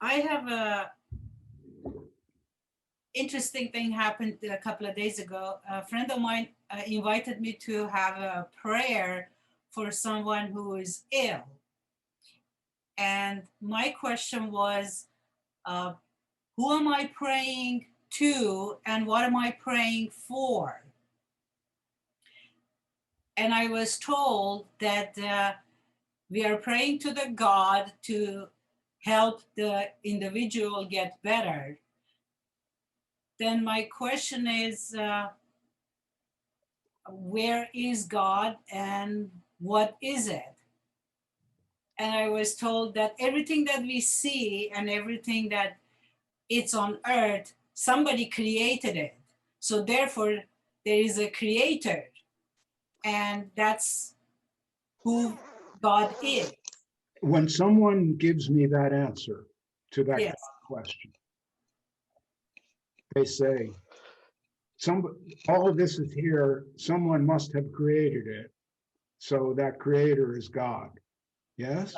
I have a interesting thing happened a couple of days ago. A friend of mine invited me to have a prayer for someone who is ill. And my question was, uh, who am I praying to and what am I praying for? And I was told that we are praying to the God to help the individual get better. Then my question is, where is God and what is it? And I was told that everything that we see and everything that it's on earth, somebody created it. So therefore, there is a creator, and that's who God is. When someone gives me that answer to that Yes. question, they say, all of this is here, someone must have created it, so that creator is God. Yes?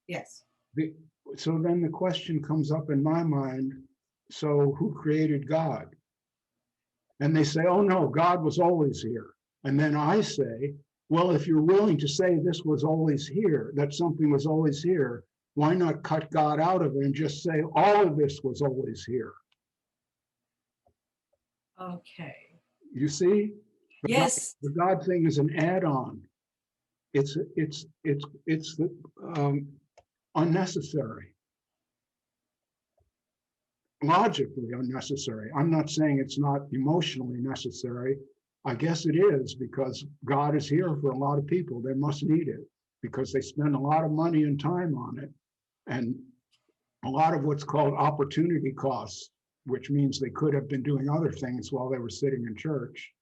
Yes. The, so then the question comes up in my mind, so who created God? And they say, oh no, God was always here. And then I say, well, if you're willing to say this was always here, that something was always here, why not cut God out of it and just say all of this was always here? Okay. You see, Yes. the God thing is an add-on. It's unnecessary, logically unnecessary. I'm not saying it's not emotionally necessary. I guess it is, because God is here for a lot of people. They must need it because they spend a lot of money and time on it, and a lot of what's called opportunity costs, which means they could have been doing other things while they were sitting in church.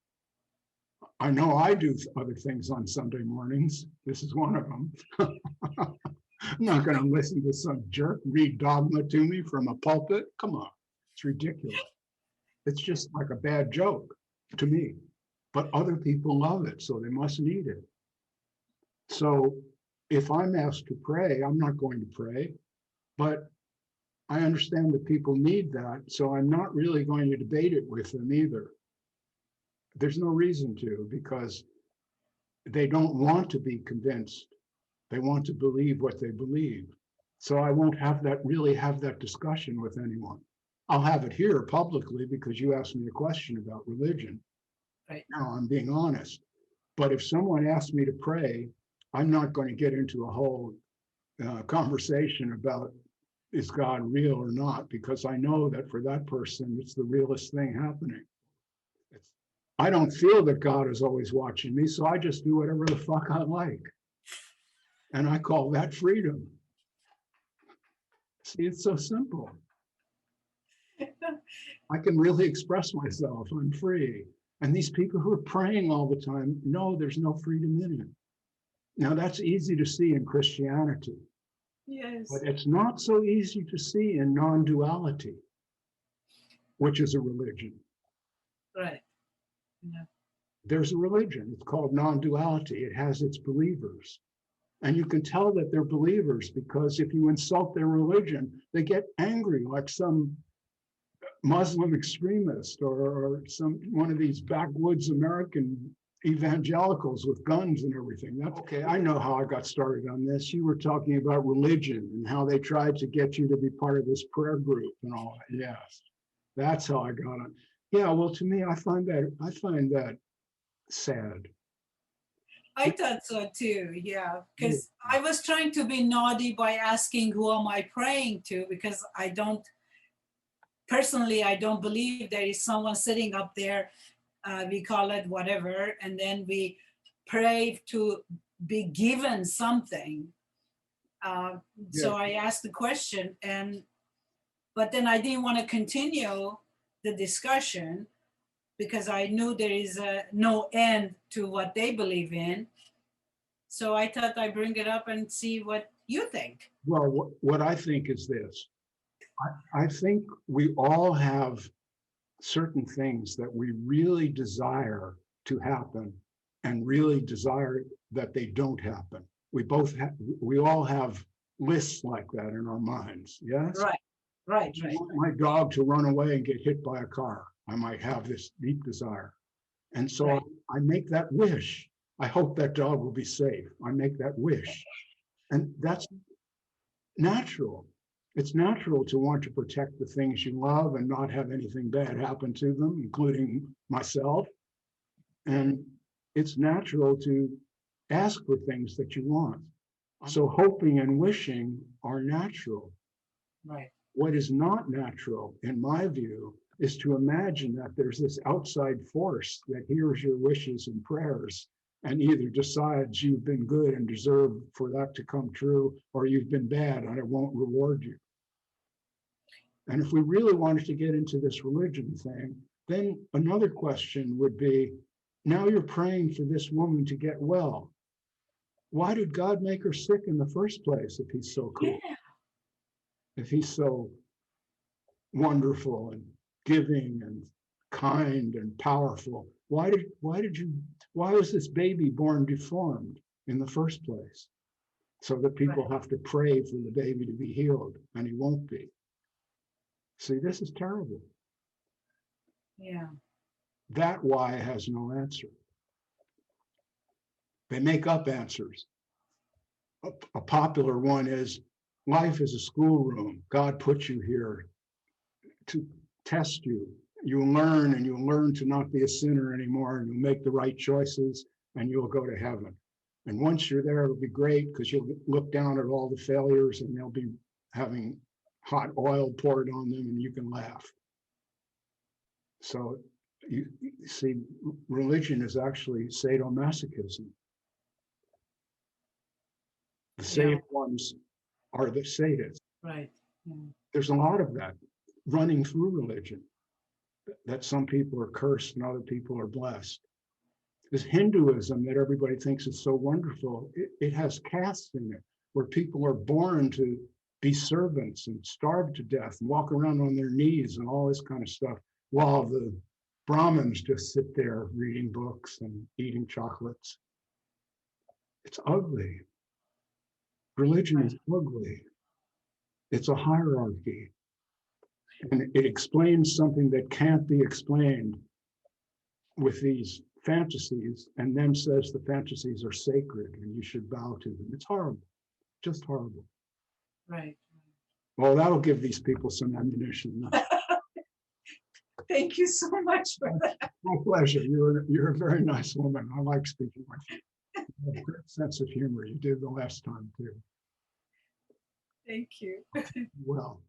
I know I do other things on Sunday mornings. This is one of them. I'm not going to listen to some jerk read dogma to me from a pulpit. Come on, it's ridiculous. It's just like a bad joke to me. But other people love it, so they must need it. So if I'm asked to pray, I'm not going to pray, but I understand that people need that, so I'm not really going to debate it with them either. There's no reason to, because they don't want to be convinced. They want to believe what they believe. So I won't really have that discussion with anyone. I'll have it here publicly because you asked me a question about religion. Right. Now I'm being honest. But if someone asks me to pray, I'm not going to get into a whole conversation about is God real or not, because I know that for that person, it's the realest thing happening. I don't feel that God is always watching me, so I just do whatever the fuck I like. And I call that freedom. See, it's so simple. I can really express myself. I'm free. And these people who are praying all the time, no, there's no freedom in it. Now, that's easy to see in Christianity, Yes. but it's not so easy to see in non-duality, which is a religion. Right. Yeah. There's a religion. It's called non-duality. It has its believers. And you can tell that they're believers because if you insult their religion, they get angry like some Muslim extremist or some one of these backwoods American evangelicals with guns and everything. That's okay. I know how I got started on this. You were talking about religion and how they tried to get you to be part of this prayer group and all that. Yes, that's how I got on. Yeah, well, to me, I find that sad. I thought so too. Yeah. Because I was trying to be naughty by asking, who am I praying to? Because I don't believe there is someone sitting up there. We call it whatever. And then we pray to be given something. Uh, so I asked the question, but then I didn't want to continue the discussion because I knew there is no end to what they believe in. So I thought I'd bring it up and see what you think. Well, what I think is this. I think we all have certain things that we really desire to happen and really desire that they don't happen. We all have lists like that in our minds. Yes. Right, right, I right. want my dog to run away and get hit by a car. I might have this deep desire. And so Right. I make that wish. I hope that dog will be safe. I make that wish. And that's natural. It's natural to want to protect the things you love and not have anything bad happen to them, including myself. And it's natural to ask for things that you want. So hoping and wishing are natural. Right. What is not natural, in my view, is to imagine that there's this outside force that hears your wishes and prayers and either decides you've been good and deserve for that to come true, or you've been bad and it won't reward you. And if we really wanted to get into this religion thing, then another question would be, now you're praying for this woman to get well. Why did God make her sick in the first place if he's so cool? Yeah. If he's so wonderful and giving and kind and powerful, why was this baby born deformed in the first place? So that people have to pray for the baby to be healed, and he won't be. See, this is terrible. Yeah. That why has no answer. They make up answers. A popular one is, life is a schoolroom. God put you here to test you. You'll learn, and you'll learn to not be a sinner anymore, and you'll make the right choices, and you'll go to heaven. And once you're there, it'll be great because you'll look down at all the failures and they'll be having hot oil poured on them and you can laugh. So you see, religion is actually sadomasochism. The saved ones are the sadists. Right. Yeah. There's a lot of that running through religion, that some people are cursed and other people are blessed. This Hinduism that everybody thinks is so wonderful, it has castes in it where people are born to be servants and starve to death and walk around on their knees and all this kind of stuff, while the Brahmins just sit there reading books and eating chocolates. It's ugly. Religion is ugly. It's a hierarchy. And it explains something that can't be explained with these fantasies, and then says the fantasies are sacred and you should bow to them. It's horrible, just horrible. Right. Well, that'll give these people some ammunition. Thank you so much for that. My pleasure. You're a very nice woman. I like speaking with you. You have a great sense of humor. You did the last time too. Thank you. Well.